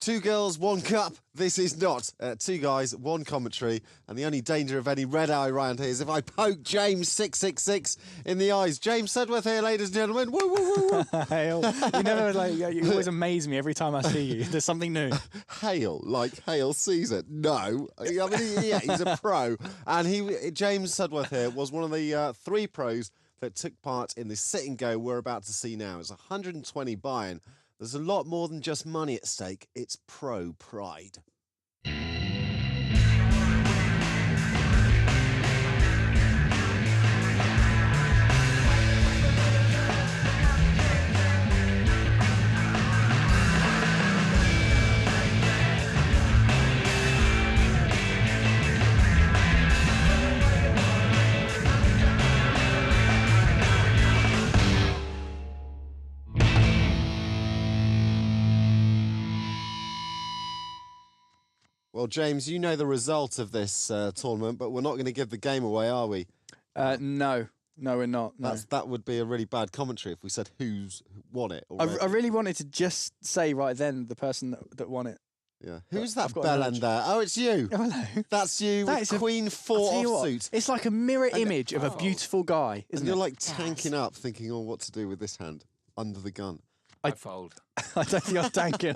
Two girls, one cup. This is not two guys, one commentary. And the only danger of any red eye round here is if I poke James 666 in the eyes. James Sudworth here, ladies and gentlemen. Woo, woo, woo, woo. Hail. You always amaze me every time I see you. There's something new. Hail, like Hail Caesar. No. I mean, yeah, he's a pro. And James Sudworth here was one of the 3 pros that took part in this sit and go we're about to see now. It's 120 buy-in. There's a lot more than just money at stake. It's pro pride. Well, James, you know the result of this tournament, but we're not going to give the game away, are we? No, we're not. No. That would be a really bad commentary if we said who's won it. I really wanted to just say right then the person that won it. Yeah. Who's that bellend there? Oh, it's you. Oh, hello. That's you with Queen 4 offsuit. It's like a mirror image of a beautiful guy, isn't it? You're like tanking up, thinking, oh, what to do with this hand under the gun. I fold. I don't think I'm tanking.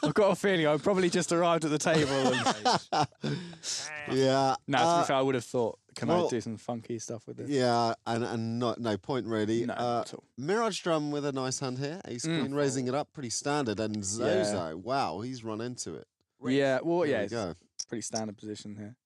I've got a feeling I probably just arrived at the table. Yeah. No, to be fair, I would have thought, can I do some funky stuff with this? Yeah, and no point really. No, not at all. Mirage Drum with a nice hand here. Ace Queen raising it up, pretty standard. And Zozo, wow, he's run into it. Yeah, well, There yeah, we go. it's pretty standard position here.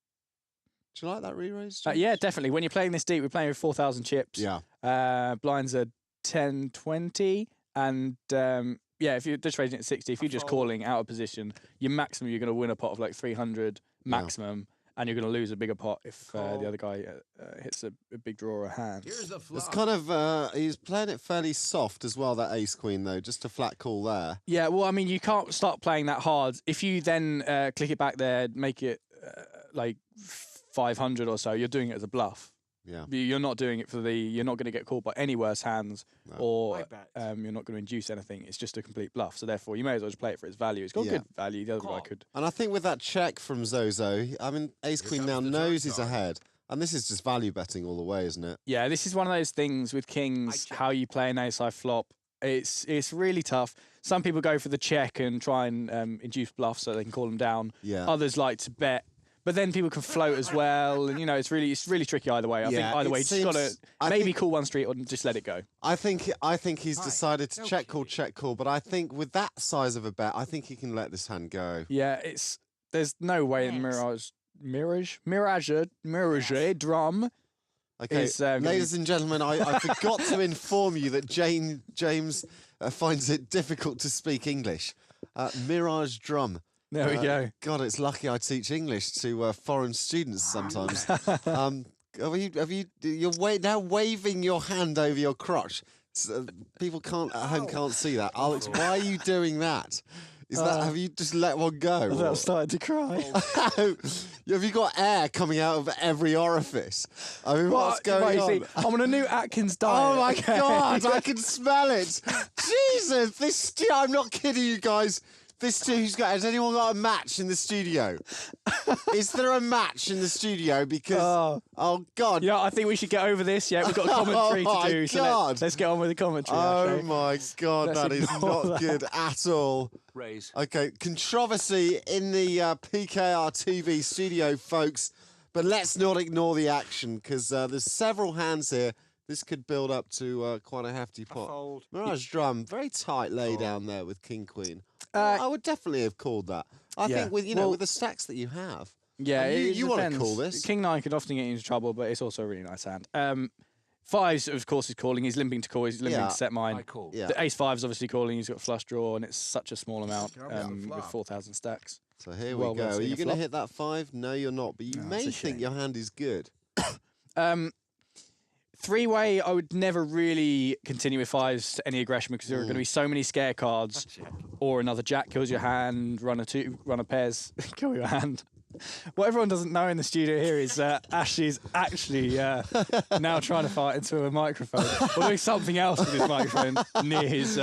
Do you like that re-raise? Yeah, definitely. When you're playing this deep, we're playing with 4,000 chips. Yeah. Blinds are 10, 20. And if you're just raising it at 60, if you're just calling out of position, your maximum, you're going to win a pot of like 300 maximum, and you're going to lose a bigger pot if the other guy hits a big draw or a hand. Here's the flop. It's kind of, he's playing it fairly soft as well, that Ace Queen, though, just a flat call there. Yeah, well, I mean, you can't start playing that hard. If you then click it back there, make it like 500 or so, you're doing it as a bluff. Yeah. You're not doing it you're not going to get called by any worse hands, or you're not going to induce anything. It's just a complete bluff. So therefore, you may as well just play it for its value. It's got good value. The other guy could. And I think with that check from Zozo, I mean, Ace Queen now knows he's ahead. And this is just value betting all the way, isn't it? Yeah, this is one of those things with kings, how you play an ace-high flop. It's really tough. Some people go for the check and try and induce bluffs so they can call them down. Yeah. Others like to bet. But then people can float as well, and it's really tricky either way. I think either way, you just got to maybe call one street or just let it go. I think he's decided to check call, but I think with that size of a bet, I think he can let this hand go. Yeah, there's no way in Mirage Drum. Okay, ladies and gentlemen, I forgot to inform you that James finds it difficult to speak English. Mirage Drum. There we go. God, it's lucky I teach English to foreign students sometimes. You're now waving your hand over your crotch. So people at home can't see that. Alex, why are you doing that? Have you just let one go? I started to cry. Have you got air coming out of every orifice? I mean, what's going on? See, I'm on a new Atkins diet. Oh my God, I can smell it. Jesus, I'm not kidding you guys. Has anyone got a match in the studio? Is there a match in the studio? Because, oh God. Yeah, I think we should get over this. Yeah, we've got a commentary to do. So let's get on with the commentary. Oh my God, that is not good at all. Raise. Okay, controversy in the PKR TV studio, folks. But let's not ignore the action, because there's several hands here. This could build up to quite a hefty pot. Mirage Drum, very tight lay down there with King Queen. I would definitely have called that. I think with with the stacks that you have. Yeah, you want to call this. King 9 could often get you into trouble, but it's also a really nice hand. Fives, of course, is calling. He's limping to call. He's limping to set mine. I call. The Ace 5 is obviously calling. He's got flush draw, and it's such a small amount with 4,000 stacks. So here we go. Are you going to hit that 5? No, you're not. But you may think your hand is good. Three-way, I would never really continue with 5s to any aggression because there are going to be so many scare cards. Or another jack kills your hand, run a pairs, kill your hand. What everyone doesn't know in the studio here is Ashley's actually now trying to fight into a microphone. Or doing something else with his microphone near his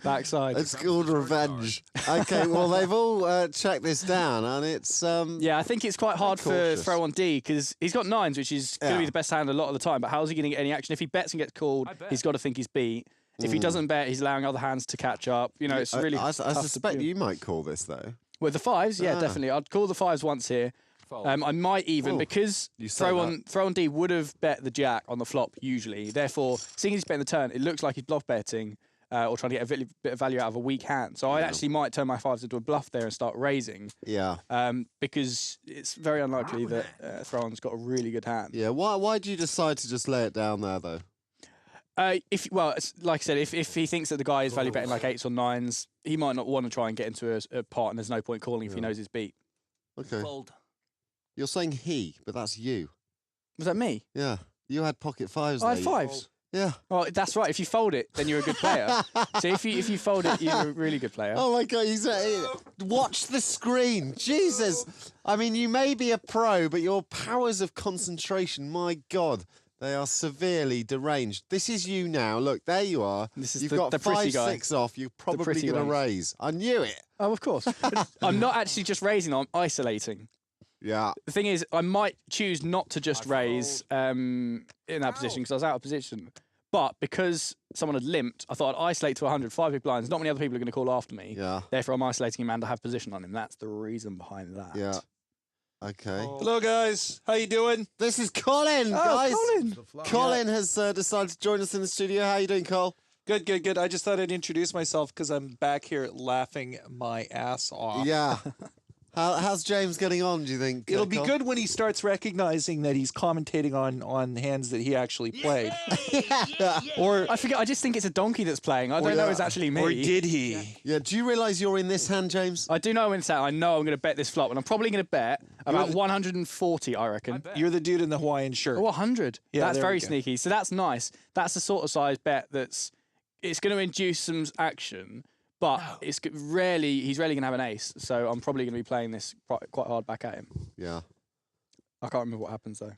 backside. It's called revenge. Okay, well, they've all checked this down, and it's... Yeah, I think it's quite hard for cautious. throw on D, because he's got 9s, which is going to be the best hand a lot of the time, but how's he going to get any action? If he bets and gets called, he's got to think he's beat. If he doesn't bet, he's allowing other hands to catch up. You know, it's really I tough to suspect do. you might call this, though. With the 5s, yeah, definitely. I'd call the 5s once here. I might even, because throw on D would have bet the jack on the flop usually. Therefore, seeing he's betting the turn, it looks like he's bluff betting or trying to get a bit of value out of a weak hand. So I actually might turn my 5s into a bluff there and start raising. Yeah. Because it's very unlikely that throw on's got a really good hand. Yeah. Why do you decide to just lay it down there, though? Like I said, if he thinks that the guy is value betting like 8s or 9s, he might not want to try and get into a pot, and there's no point calling if he knows his beat. Okay. Fold. You're saying he, but that's you. Was that me? Yeah. You had pocket 5s. I had there. 5s. Yeah. Oh, that's right. If you fold it, then you're a good player. So if you fold it, you're a really good player. Oh my God! Watch the screen, Jesus! I mean, you may be a pro, but your powers of concentration, my God, they are severely deranged. This is you now. Look, there you are. This is You've the got pretty 5, guy. 6 off. You're probably pretty going to raise. raise. I knew it. Oh, of course. I'm not actually just raising, I'm isolating. Yeah. The thing is, I might choose not to just raise in that position because I was out of position. But because someone had limped, I thought I'd isolate to 100, 5 big blinds. Not many other people are going to call after me. Yeah. Therefore, I'm isolating him and I have position on him. That's the reason behind that. Yeah. Okay. Hello, guys. How you doing? This is Colin, Oh, guys. Colin. Colin has decided to join us in the studio. How are you doing, Cole? Good, good, good. I just thought I'd introduce myself because I'm back here laughing my ass off. Yeah. How's James getting on, do you think? It'll be Cole? good when he starts recognizing that he's commentating on hands that he actually played. Or I forget. I just think it's a donkey that's playing. I don't know it's actually me. Or did he? Yeah, do you realise you're in this hand, James? I do know when it's out. I know I'm going to bet this flop, and I'm probably going to bet about 140, I reckon. You're the dude in the Hawaiian shirt. Oh, 100. Yeah, That's there very we go. sneaky. So that's nice. That's the sort of size bet it's going to induce some action, but he's rarely going to have an ace. So I'm probably going to be playing this quite hard back at him. Yeah. I can't remember what happens though.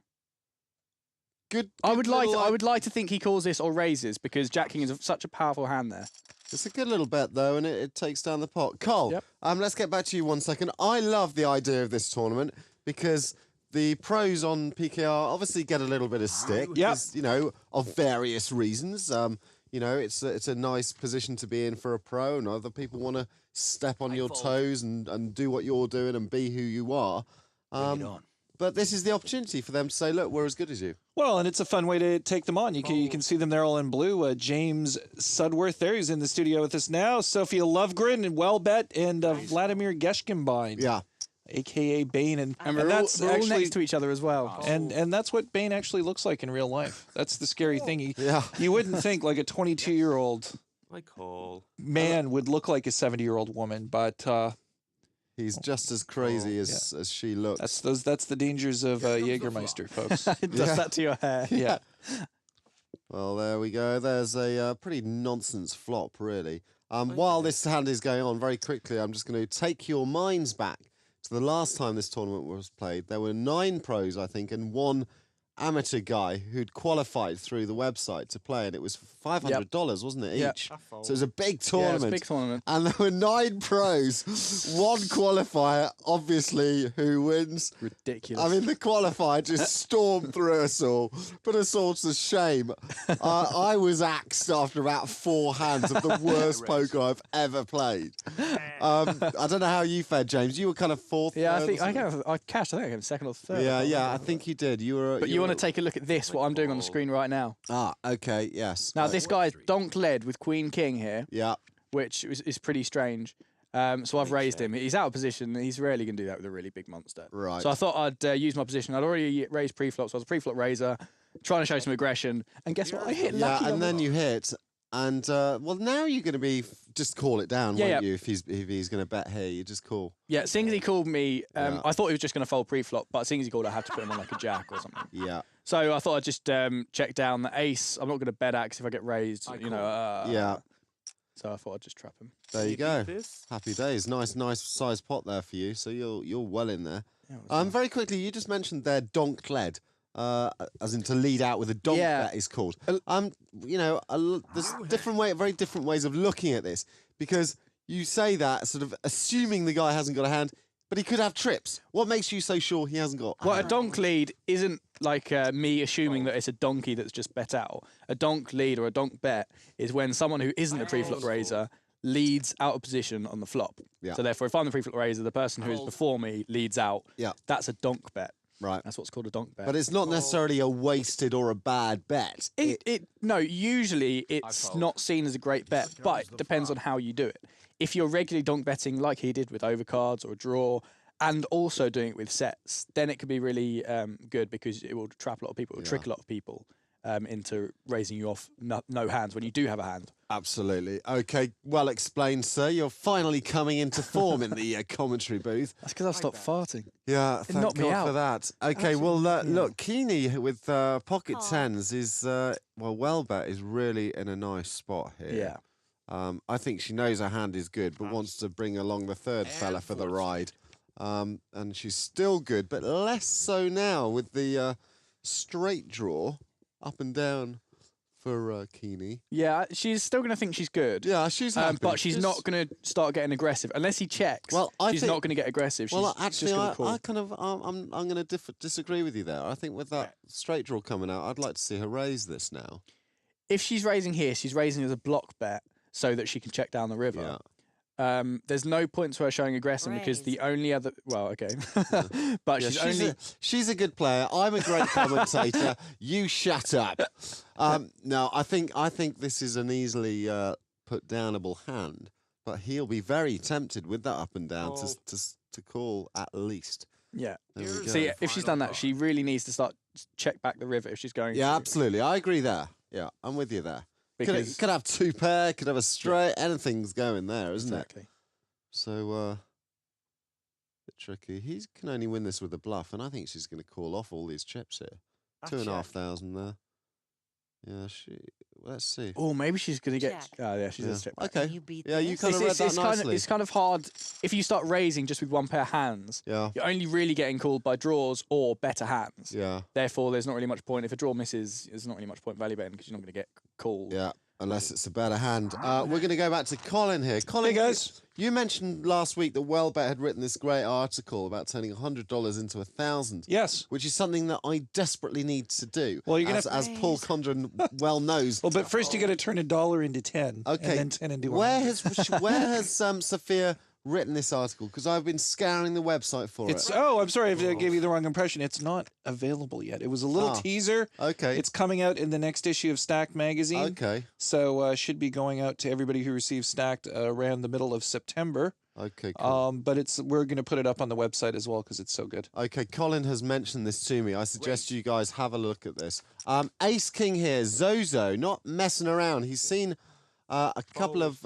Good. I would little, like to think he calls this or raises because Jack King is such a powerful hand there. It's a good little bet, though, and it takes down the pot. Cole, Yep. Let's get back to you 1 second. I love the idea of this tournament because the pros on PKR obviously get a little bit of stick, Yep. 'cause, you know, of various reasons. You know, it's a nice position to be in for a pro, and other people want to step on your toes and do what you're doing and be who you are. But this is the opportunity for them to say, look, we're as good as you. Well, and it's a fun way to take them on. You can see them there all in blue. James Sudworth there, who's in the studio with us now. Sophia Lovegren and Wellbet and Vladimir Geshkenbein. Yeah. A.K.A. Bane. And We're that's all actually next to each other as well. And that's what Bane actually looks like in real life. That's the scary thing. Yeah. You wouldn't think like a 22-year-old man would look like a 70-year-old woman, but He's just as crazy as she looks. that's the dangers of Jägermeister, folks. It does that to your hair. Yeah. Well, there we go. There's a pretty nonsense flop, really. While this hand is going on, very quickly, I'm just going to take your minds back to the last time this tournament was played. There were 9 pros, I think, and 1 amateur guy who'd qualified through the website to play, and it was $500, wasn't it, Yep. each? So it was a big Yeah, tournament. it's a big tournament. And there were 9 pros, 1 qualifier, obviously, who wins. Ridiculous. I mean, the qualifier just stormed through us all, put us all to shame. I was axed after about 4 hands of the worst poker I've ever played. I don't know how you fared, James. You were kind of 4th. yeah, I 3rd think or I something? cashed. I think I came 2nd or 3rd. Yeah, I think you did. You were. But you want to take a look at this, what I'm doing on the screen right now. Ah, okay, yes. Now, this guy's donk led with Queen King here, Yeah, which is pretty strange. So I've raised him. He's out of position. He's rarely going to do that with a really big monster. Right. So I thought I'd use my position. I'd already raised pre-flop, so I was a pre-flop raiser, trying to show some aggression. And guess what? I hit yeah, lucky. and then you hit. And, well, now you're going to be, just call it down, won't you? If he's going to bet here, you just call. Yeah, seeing as he called me, I thought he was just going to fold pre-flop, but seeing as he called, I had to put him on like a jack or something. Yeah. So I thought I'd just check down the ace. I'm not going to bet at 'cause if I get raised, Yeah. so I thought I'd just trap him. There you go. Happy days. Nice size pot there for you. So you're well in there. Yeah, Very quickly, you just mentioned there donk led, as in to lead out with a donk bet is called. There's very different ways of looking at this, because you say that sort of assuming the guy hasn't got a hand, but he could have trips. What makes you so sure he hasn't got? Well, a donk lead isn't like me assuming that it's a donkey that's just bet out. A donk lead or a donk bet is when someone who isn't a pre-flop raiser leads out of position on the flop. Yeah. So therefore, if I'm the pre-flop raiser, the person who is before me leads out. Yeah. That's a donk bet. Right. That's what's called a donk bet. But it's not necessarily a wasted or a bad bet. No, usually it's not seen as a great bet, but it depends on how you do it. If you're regularly donk betting like he did with overcards or a draw, and also doing it with sets, then it could be really good, because it will trap a lot of people, it will trick a lot of people into raising you off no hands when you do have a hand. Absolutely. Okay, well explained, sir. You're finally coming into form in the commentary booth. That's because I've stopped farting. Yeah, thank knocked me God out. for that. Okay, look, Keeney with pocket tens is, Wellbet is really in a nice spot here. Yeah. I think she knows her hand is good, but wants to bring along the third fella for the ride. And she's still good, but less so now with the straight draw up and down for Keeney. Yeah, she's still going to think she's good. Yeah, she's happy. But she's not going to start getting aggressive unless he checks. Well, she's not going to get aggressive. She's actually, just gonna call. I'm going to disagree with you there. I think with that straight draw coming out, I'd like to see her raise this now. If she's raising here, she's raising as a block bet so that she can check down the river. Yeah. There's no point to her showing aggression because the only other but she's a good player. I'm a great commentator. You shut up. No, I think this is an easily put downable hand, but he'll be very tempted with that up and down to call at least. Yeah. There we go. See, if she's done that, she really needs to start check back the river if she's going. Yeah, absolutely. I agree there. Yeah, I'm with you there. Because could have two pair, could have a straight, anything's going there, isn't exactly. it? So, bit tricky. He can only win this with a bluff, and I think she's going to call off all these chips here. 2,500 there. Yeah, let's see. Oh, maybe she's going to get... Oh, yeah, she's a check back. Okay. Yeah, you kind of read that nicely. It's kind of hard. If you start raising just with one pair of hands, you're only really getting called by draws or better hands. Yeah. Therefore, there's not really much point. If a draw misses, there's not really much point value betting because you're not going to get called. Yeah, unless it's a better hand. We're going to go back to Colin here. Colin, hey guys. You mentioned last week that Wellbet had written this great article about turning $100 into 1,000. Yes. Which is something that I desperately need to do. Well, you're gonna as Paul Condren well knows. Well, but first you got to turn $1 into 10. Okay. And then 10 into 100. Where has Sophia written this article? Because I've been scouring the website for it. Oh, I'm sorry if I gave you the wrong impression. It's not available yet. It was a little teaser. Okay. It's coming out in the next issue of Stacked magazine. Okay. So should be going out to everybody who receives Stacked around the middle of September. Okay, cool. But we're going to put it up on the website as well because it's so good. Okay, Colin has mentioned this to me. I suggest you guys have a look at this. Ace King here, Zozo, not messing around. He's seen a couple of,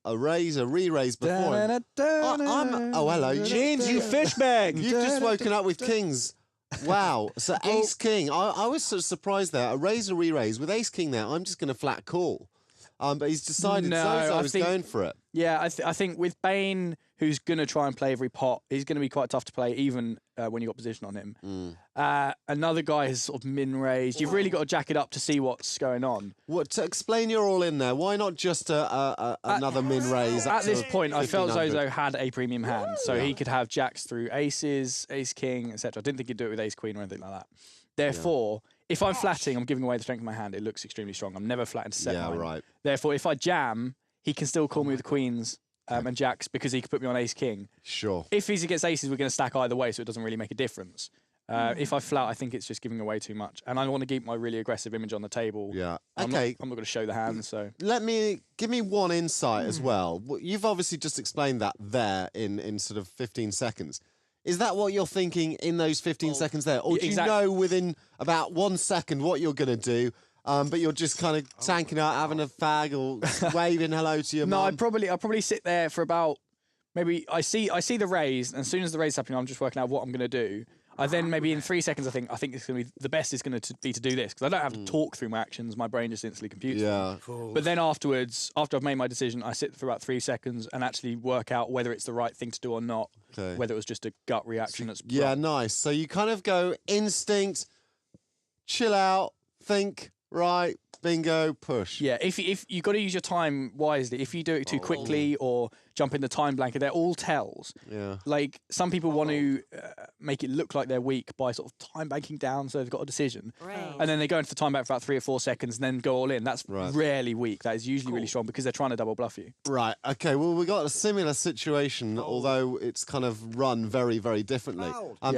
a raise, a re-raise before him. Oh, hello. James, you fish bag. You've just woken up with kings. Wow. So Ace King, I was sort of surprised there. A raise, a re-raise. With Ace King there, I'm just going to flat call. But he's decided Zozo is going for it. Yeah, I think with Bane, who's going to try and play every pot, he's going to be quite tough to play even when you got position on him. Another guy has sort of min-raised. You've really got to jack it up to see what's going on. What, to explain you're all in there, why not just another min-raise? At this point, I felt Zozo had a premium hand, so he could have jacks through aces, ace-king, etc. I didn't think he'd do it with ace-queen or anything like that. Therefore... If I'm flatting, I'm giving away the strength of my hand. It looks extremely strong. I'm never flatting to set mine. Right. Therefore, if I jam, he can still call me with the queens and jacks because he could put me on ace-king. Sure. If he's against aces, we're going to stack either way, so it doesn't really make a difference. If I flat, I think it's just giving away too much. And I want to keep my really aggressive image on the table. Yeah. I'm not going to show the hand, so... Give me one insight as well. You've obviously just explained that there in sort of 15 seconds. Is that what you're thinking in those 15 seconds there? Or do you know within about 1 second what you're going to do, but you're just kind of tanking out, having a fag or waving hello to your mum? No, I'll probably sit there for about... Maybe I see the raise, and as soon as the raise is happening, I'm just working out what I'm going to do. I then maybe in 3 seconds, I think it's going to be the best is going to be to do this because I don't have to talk through my actions. My brain just instantly computes them. But then afterwards, after I've made my decision, I sit for about 3 seconds and actually work out whether it's the right thing to do or not. Okay. Whether it was just a gut reaction that's Yeah, wrong. nice. So you kind of go instinct, chill out, think, right, bingo, push. Yeah, if you got to use your time wisely. If you do it too quickly or jump in the time blanket, they're all tells. Yeah. Like some people want to make it look like they're weak by sort of time banking down, so they've got a decision, and then they go into the time bank for about 3 or 4 seconds and then go all in. That's rarely weak. That is usually really strong because they're trying to double bluff you. Right. Okay. Well, we got a similar situation, although it's kind of run very, very differently.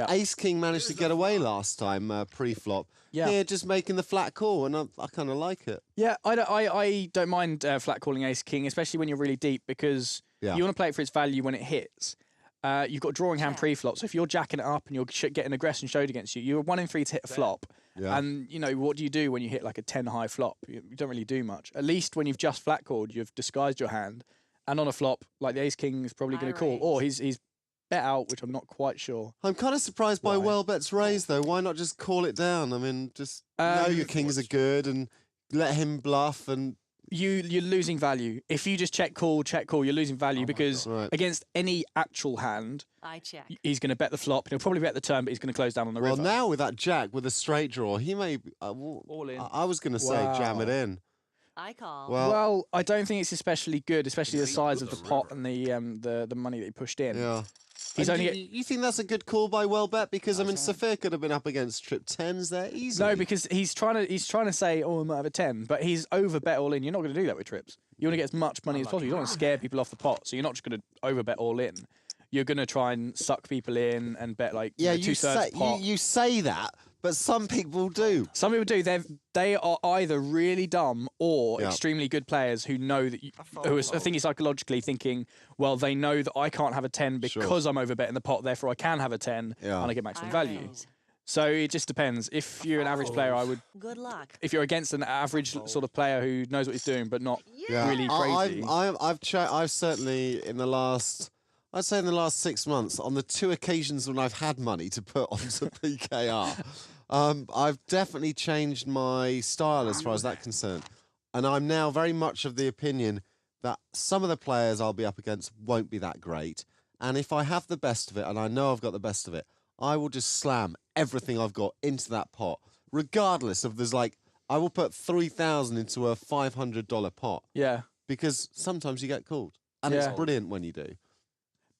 Ace King managed to get away last time pre-flop. Yeah. Here, just making the flat call, and I kind of like it. Yeah, I don't mind flat calling Ace King, especially when you're really deep because you want to play it for its value when it hits. You've got drawing hand pre-flop, so if you're jacking it up and you're getting aggression showed against you, you're 1 in 3 to hit a flop. Yeah. And, you know, what do you do when you hit like a 10 high flop? You don't really do much. At least when you've just flat called, you've disguised your hand. And on a flop, like the Ace King is probably going to call. Or he's bet out, which I'm not quite sure. I'm kind of surprised by Welbet's raise, though. Why not just call it down? I mean, just know your kings are good and let him bluff and... You're losing value. If you just check call, you're losing value because against any actual hand, he's going to bet the flop. He'll probably bet the turn, but he's going to close down on the river. Well, now with that jack, with a straight draw, he may... all in. I was going to say jam it in. I call. Well, I don't think it's especially good, especially the size of the pot and the money that he pushed in. Yeah. You think that's a good call by Welbet? Because I mean, Saphir could have been up against trip 10s there easily. No, because he's trying to say, oh, I might have a 10, but he's over bet all in. You're not going to do that with trips. You want to get as much money as possible. You don't want to scare people off the pot, so you're not just going to over bet all in. You're going to try and suck people in and bet like 2/3 pot. You say that, but some people do. Some people do. They are either really dumb or extremely good players who know that who are thinking psychologically thinking, well, they know that I can't have a 10 because I'm overbetting the pot, therefore I can have a 10 and I get maximum value. So it just depends. If you're an average player, I would. Good luck. If you're against an average sort of player who knows what he's doing but not really crazy. I've certainly in the last 6 months, on the 2 occasions when I've had money to put onto PKR, I've definitely changed my style as far as that's concerned. And I'm now very much of the opinion that some of the players I'll be up against won't be that great. And if I have the best of it, and I know I've got the best of it, I will just slam everything I've got into that pot, regardless of I will put 3,000 into a $500 pot. Yeah. Because sometimes you get called. And it's brilliant when you do.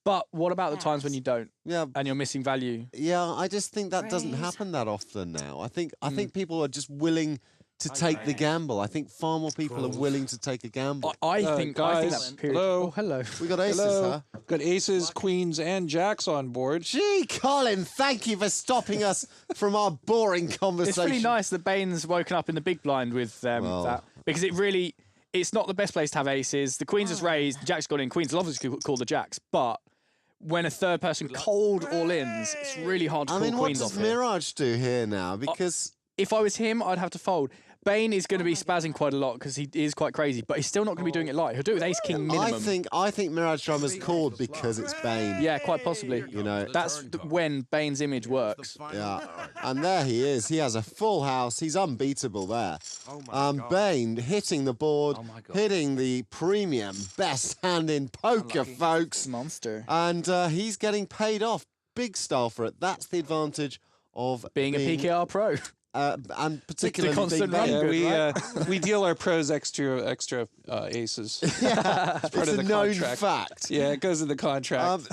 But what about the times when you don't? Yeah. And you're missing value? Yeah, I just think that doesn't happen that often now. I think people are just willing to take the gamble. I think far more people are willing to take a gamble. I think that period. Hello. Oh, hello. We got aces, huh? Got aces, queens, and jacks on board. Gee, Colin, thank you for stopping us from our boring conversation. It's really nice that Bane's woken up in the big blind with that because it's not the best place to have aces. The queen's is raised, the jack's gone in. Queens will obviously call the jacks, but when a third person cold all-ins, it's really hard to call queens off. What does Mirage do here now? Because if I was him, I'd have to fold. Bane is going to be spazzing quite a lot because he is quite crazy, but he's still not going to be doing it light. He'll do it with Ace King minimum. I think Mirage Drummer's called because it's Bane. Yeah, quite possibly. You know, that's when Bane's image works. Yeah, and there he is. He has a full house. He's unbeatable there. Bane hitting the board, hitting the premium best hand in poker, folks. Monster. And he's getting paid off. Big style for it. That's the advantage of being a PKR pro. And particularly the constant run. We deal our pros extra aces. Yeah, it's a known fact. Yeah, it goes in the contract.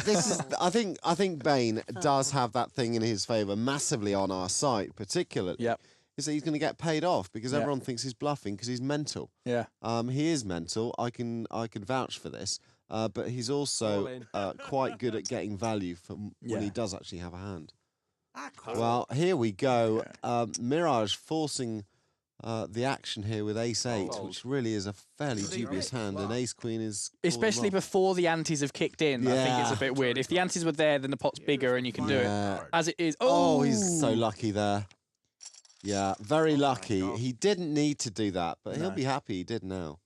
I think Bane does have that thing in his favour massively on our site, particularly. Yep. Is that he's going to get paid off because everyone thinks he's bluffing because he's mental. Yeah. He is mental. I can vouch for this. But he's also quite good at getting value from when he does actually have a hand. Well, here we go. Mirage forcing the action here with Ace-8, which really is a fairly dubious hand, and Ace-Queen is... Especially before the antes have kicked in, I think it's a bit weird. If the antes were there, then the pot's bigger and you can do it. As it is... Oh, he's so lucky there. Yeah, very lucky. He didn't need to do that, but he'll be happy he did now.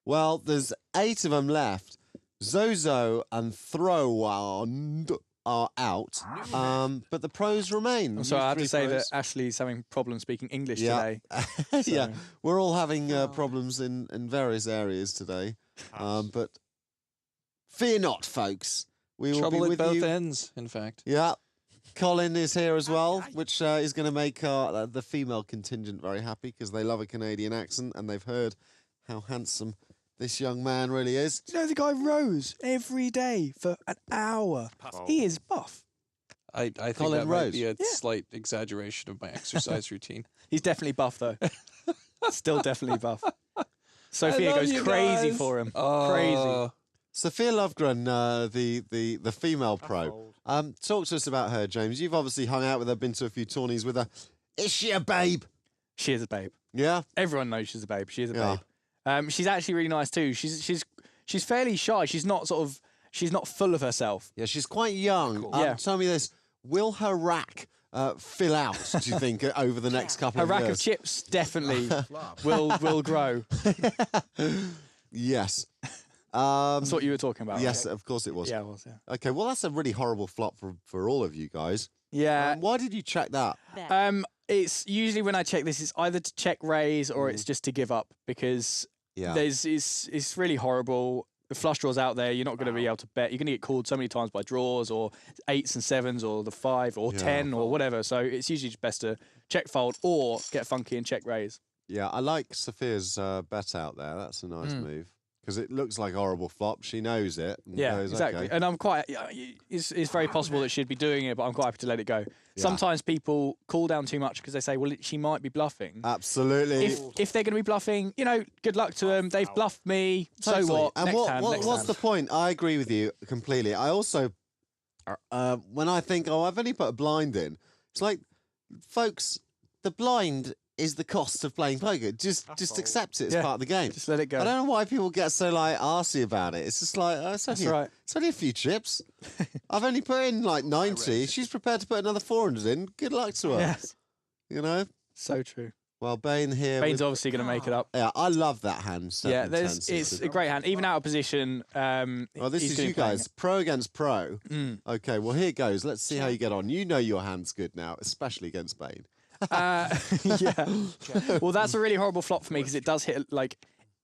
Well, there's 8 of them left. Zozo and Throwand. are out, but the pros remain. So I have to say that pros. Ashley's having problems speaking English Yeah. today. Yeah, we're all having problems in various areas today, but fear not, folks. We will Trouble be at with both you. ends, in fact. Yeah. Colin is here as well, which is going to make the female contingent very happy because they love a Canadian accent and they've heard how handsome this young man really is. Do you know the guy rows every day for an hour? He is buff. I think Colin that might Rose. be a slight exaggeration of my exercise routine. He's definitely buff, though. Still definitely buff. Sophia love goes you crazy guys. for him. Oh. Crazy. Sophia Lovegren, the female pro. Talk to us about her, James. You've obviously hung out with her, been to a few tourneys with her. Is she a babe? She is a babe. Yeah? Everyone knows she's a babe. She is a Yeah. babe. She's actually really nice too. She's fairly shy. She's not full of herself. Yeah, she's quite young. Yeah. Tell me this. Will her rack fill out, do you think, over the next couple Her of rack years? of chips definitely will grow. Yes. That's what you were talking about. Yes, right? of course it was. Yeah, it was. Yeah. Okay, well, that's a really horrible flop for all of you guys. Yeah. Why did you check that? It's usually when I check this, it's either to check raise or it's just to give up because Yeah. it's really horrible. The flush draws out there, you're not going to be able to bet. You're going to get called so many times by draws or 8s and 7s or the 5 or 10 or whatever. So it's usually just best to check fold or get funky and check raise. Yeah, I like Sophia's bet out there. That's a nice move. Because it looks like a horrible flop. She knows it. And Yeah, goes, exactly. Okay. And I'm quite. It's very possible that she'd be doing it, but I'm quite happy to let it go. Sometimes people call down too much because they say, "Well, she might be bluffing." Absolutely. If they're going to be bluffing, good luck to them. They've bluffed me. Totally. So what? And Next what's hand. the point? I agree with you completely. I also, when I think, I've only put a blind in, it's like, folks, the blind is the cost of playing poker. Just accept it as part of the game. Just let it go. I don't know why people get so arsey about it. It's just like, it's only, right. it's only a few chips. I've only put in like 90. She's prepared to put another 400 in. Good luck to her. Yes. You know? So true. Well, Bane here. Bane's obviously going to make it up. Yeah, I love that hand. Yeah, 7-10 it's suited. a great hand. Even out of position. Well, this he's is gonna you be playing guys, pro against pro. Mm. Okay, well, here goes. Let's see how you get on. You know your hand's good now, especially against Bane. Yeah. Well, that's a really horrible flop for me because it does hit like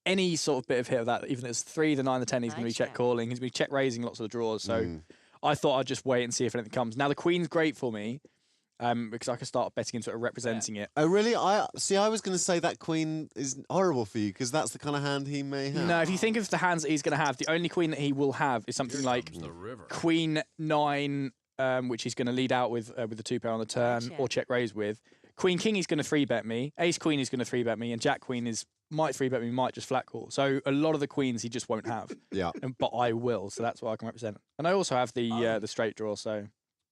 any sort of bit of hit of that. Even if it's 3, the 9, the 10, he's going to be check calling. He's going to be check raising lots of the draws. So I thought I'd just wait and see if anything comes. Now the queen's great for me because I can start betting into it and representing it. Oh, really? I was going to say that queen is horrible for you because that's the kind of hand he may have. No, if you think of the hands that he's going to have, the only queen that he will have is something like queen 9, which he's going to lead out with the 2 pair on the turn or check raise with. Queen king he's going to 3-bet me. Ace queen is going to 3-bet me, and jack queen might 3-bet me, might just flat call. So a lot of the queens he just won't have. Yeah. But I will, so that's what I can represent. And I also have the straight draw. So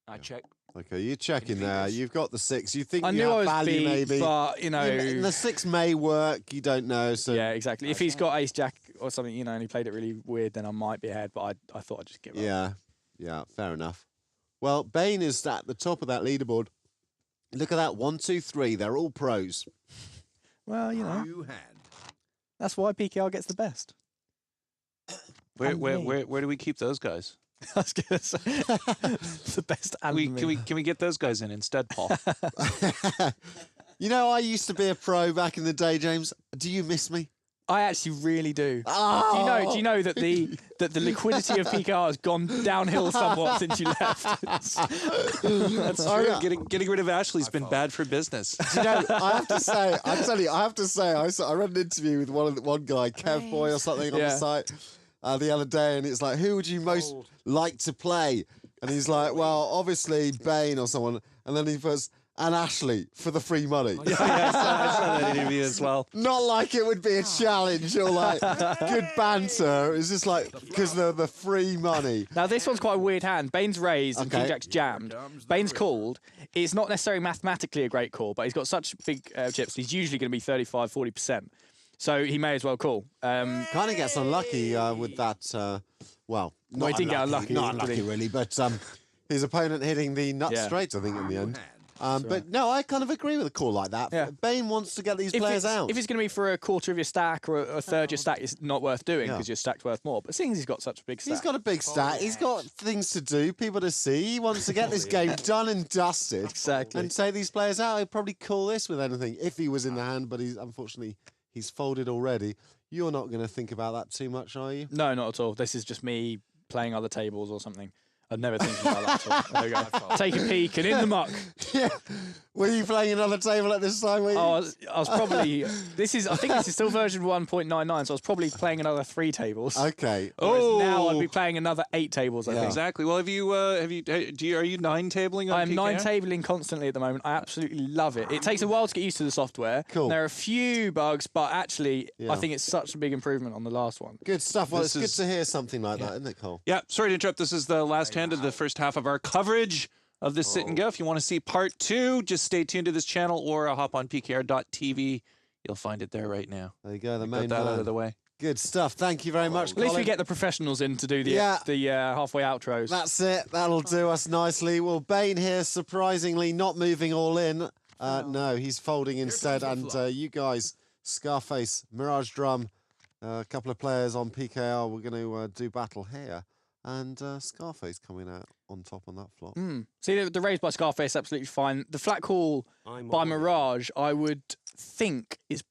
I check. Okay, you're checking there. You've got the 6. You think I you knew have I was value, beat, maybe. but the 6 may work. You don't know. So yeah, exactly. If he's got ace jack or something, and he played it really weird, then I might be ahead. But I thought I'd just give up. Yeah, fair enough. Well, Bane is at the top of that leaderboard. Look at that, 1, 2, 3. They're all pros. Well, that's why PKR gets the best. Where do we keep those guys? I was going to say the best. Can we get those guys in instead, Paul? I used to be a pro back in the day, James. Do you miss me? I actually really do. Oh! Do you know that the liquidity of PKR has gone downhill somewhat since you left? That's true. Getting rid of Ashley's been bad for business. I have to say, I read an interview with one guy, Kev Boy or something, on the site the other day, and it's like, who would you most like to play? And he's like, well, obviously Bane or someone, and then he puts, and Ashley for the free money. I saw that interview as well. Not like it would be a challenge or like good banter. It's just like, because they're the free money. Now, this one's quite a weird hand. Bane's raised and Okay. King Jack's jammed. Bane's called. It's not necessarily mathematically a great call, but he's got such big chips. He's usually going to be 35, 40%. So he may as well call. Kind of gets unlucky with that. Well, he didn't get unlucky, Not did unlucky, he? really, but his opponent hitting the nut Yeah. straight, I think, in the end. But no, I kind of agree with a call like that. Yeah. Bane wants to get these players out. If it's going to be for a quarter of your stack or a third of your stack, it's not worth doing because your stack's worth more. But seeing as he's got such a big stack. He's got a big stack. He's got things to do, people to see. He wants to get this game done and dusted. Exactly. And take these players out. He'd probably call this with anything if he was in the hand, but unfortunately he's folded already. You're not going to think about that too much, are you? No, not at all. This is just me playing other tables or something. I'd never think about that at all. There we go. Take a peek and in the muck. Yeah. Were you playing another table at this time? Were you? I was probably. I think this is still version 1.99, so I was probably playing another 3 tables. Okay. Now I'd be playing another 8 tables. I think. Exactly. Well, are you 9 tabling on I'm PKR? 9 tabling constantly at the moment. I absolutely love it. It takes a while to get used to the software. Cool. There are a few bugs, but actually, I think it's such a big improvement on the last one. Good stuff. Well, it's good to hear something like that, isn't it, Cole? Yeah, sorry to interrupt. This is the last hand of the first half of our coverage of this sit and go. If you want to see part 2, just stay tuned to this channel or hop on PKR.tv. You'll find it there right now. There you go, the main Got that man. out of the way. Good stuff. Thank you very much, At least Colin. we get the professionals in to do the halfway outros. That's it. That'll do us nicely. Well, Bane here, surprisingly, not moving all in. No, he's folding instead. And you guys, Scarface, Mirage Drum, a couple of players on PKR, we're going to do battle here. And Scarface coming out on top on that flop. See, the raise by Scarface, absolutely fine. The flat call by Mirage, I would think is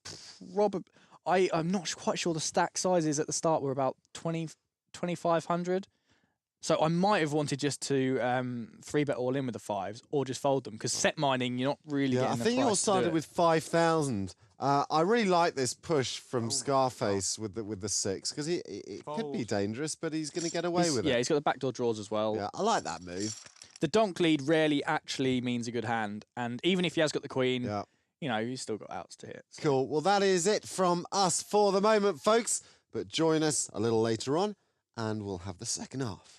probably... I'm not quite sure the stack sizes at the start were about 2,500. So I might have wanted just to 3-bet all in with the 5s or just fold them because set mining, you're not really getting the I think you all started with 5,000. I really like this push from Scarface with the 6 because it could be dangerous, but he's going to get away with it. Yeah, he's got the backdoor draws as well. Yeah, I like that move. The donk lead rarely actually means a good hand, and even if he has got the queen, you know, he's still got outs to hit. So. Cool. Well, that is it from us for the moment, folks. But join us a little later on, and we'll have the second half.